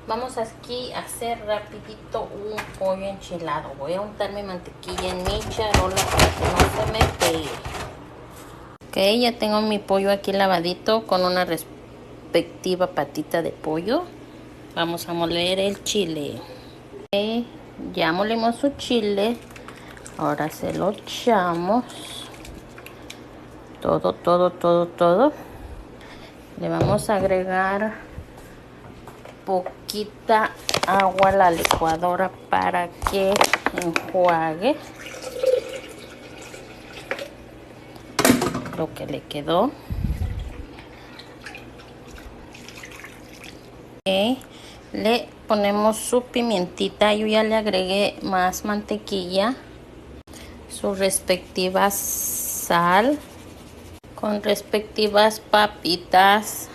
Vamos aquí a hacer rapidito un pollo enchilado. Voy a untar mi mantequilla en mi charola para que no se me pegue. Ok, ya tengo mi pollo aquí lavadito con una respectiva patita de pollo. Vamos a moler el chile. Ok, ya molimos su chile. Ahora se lo echamos. Todo. Le vamos a agregar poquita agua a la licuadora para que enjuague lo que le quedó. Okay. Le ponemos su pimientita. Yo ya le agregué más mantequilla, su respectiva sal, con respectivas papitas